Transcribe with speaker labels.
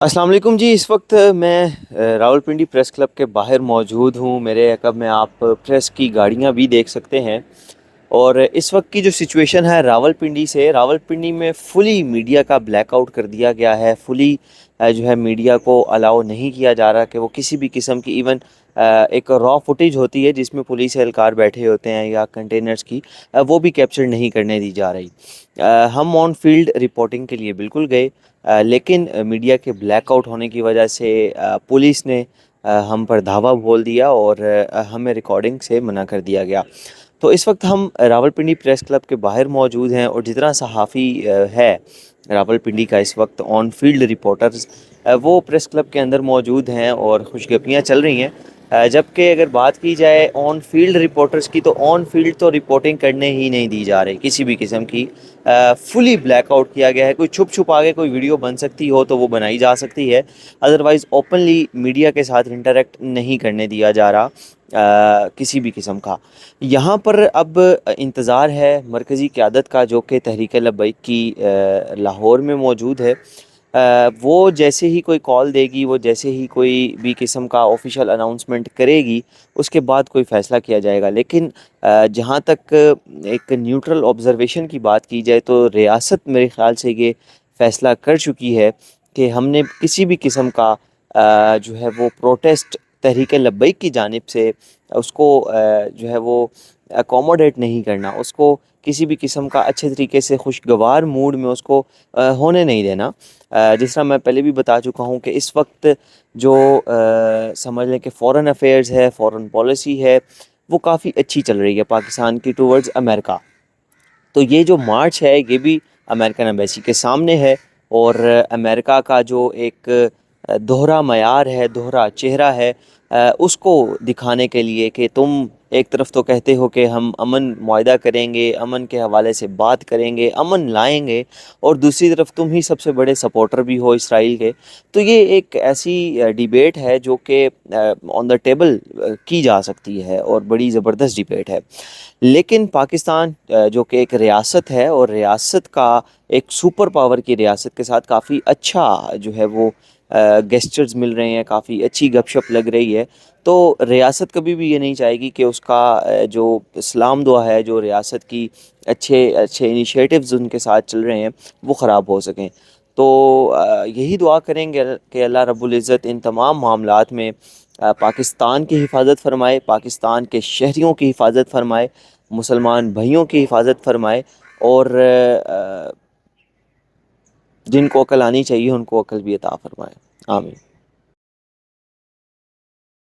Speaker 1: अस्सलाम वालेकुम जी। इस वक्त मैं रावलपिंडी प्रेस क्लब के बाहर मौजूद हूँ। मेरे अकब में आप प्रेस की गाड़ियाँ भी देख सकते हैं। और इस वक्त की जो सिचुएशन है रावलपिंडी में फुली मीडिया का ब्लैकआउट कर दिया गया है। फुली जो है मीडिया को अलाउ नहीं किया जा रहा कि वो किसी भी किस्म की इवन एक रॉ फुटेज होती है जिसमें पुलिस एहलकार बैठे होते हैं या कंटेनर्स की, वो भी कैप्चर नहीं करने दी जा रही। हम ऑन फील्ड रिपोर्टिंग के लिए बिल्कुल गए, लेकिन मीडिया के ब्लैकआउट होने की वजह से पुलिस ने हम पर धावा बोल दिया और हमें रिकॉर्डिंग से मना कर दिया गया। तो इस वक्त हम रावलपिंडी प्रेस क्लब के बाहर मौजूद हैं और जितना सहाफ़ी है रावलपिंडी का इस वक्त ऑन फील्ड रिपोर्टर्स वो प्रेस क्लब के अंदर मौजूद हैं और खुशगपियाँ चल रही हैं। जबकि अगर बात की जाए ऑन फील्ड रिपोर्टर्स की, तो ऑन फील्ड तो रिपोर्टिंग करने ही नहीं दी जा रही किसी भी किस्म की। फुली ब्लैकआउट किया गया है। कोई छुप छुप आगे कोई वीडियो बन सकती हो तो वो बनाई जा सकती है, अदरवाइज़ ओपनली मीडिया के साथ इंटरेक्ट नहीं करने दिया जा रहा किसी भी किस्म का। यहाँ पर अब इंतज़ार है मरकज़ी क़यादत का, जो कि तहरीक लब्बैक की लाहौर में मौजूद है। वो जैसे ही कोई कॉल देगी, वो जैसे ही कोई भी किस्म का ऑफिशियल अनाउंसमेंट करेगी, उसके बाद कोई फ़ैसला किया जाएगा। लेकिन जहाँ तक एक न्यूट्रल ऑब्ज़र्वेशन की बात की जाए तो रियासत मेरे ख़्याल से ये फ़ैसला कर चुकी है कि हमने किसी भी किस्म का जो है वो प्रोटेस्ट तहरीक लब्बैक की जानिब से उसको जो है वो अकोमोडेट नहीं करना, उसको किसी भी किस्म का अच्छे तरीके से खुशगवार मूड में उसको होने नहीं देना। जिस तरह मैं पहले भी बता चुका हूँ कि इस वक्त जो समझ लें कि फ़ॉरेन अफेयर्स है, फ़ॉरेन पॉलिसी है, वो काफ़ी अच्छी चल रही है पाकिस्तान की टुवर्ड्स अमेरिका। तो ये जो मार्च है ये भी अमेरिकन एम्बेसी के सामने है और अमेरिका का जो एक दोहरा मयार है, दोहरा चेहरा है, उसको दिखाने के लिए कि तुम एक तरफ तो कहते हो कि हम अमन मुआहदा करेंगे, अमन के हवाले से बात करेंगे, अमन लाएंगे, और दूसरी तरफ तुम ही सबसे बड़े सपोर्टर भी हो इसराइल के। तो ये एक ऐसी डिबेट है जो कि ऑन द टेबल की जा सकती है और बड़ी ज़बरदस्त डिबेट है। लेकिन पाकिस्तान जो कि एक रियासत है और रियासत का एक सुपर पावर की रियासत के साथ काफ़ी अच्छा जो है वो गेस्चर्स मिल रहे हैं, काफ़ी अच्छी गपशप लग रही है। तो रियासत कभी भी ये नहीं चाहेगी कि उसका जो इस्लाम दुआ है, जो रियासत की अच्छे अच्छे इनिशिएटिव्स उनके साथ चल रहे हैं, वो ख़राब हो सकें। तो यही दुआ करेंगे कि अल्लाह रब्बुल इज़्ज़त इन तमाम मामलात में पाकिस्तान की हिफाजत फरमाए, पाकिस्तान के शहरियों की हिफाजत फरमाए, मुसलमान भाइयों की हिफाजत फरमाए, और जिनको अक्ल आनी चाहिए उनको अक्ल भी अता फरमाए। आमीन।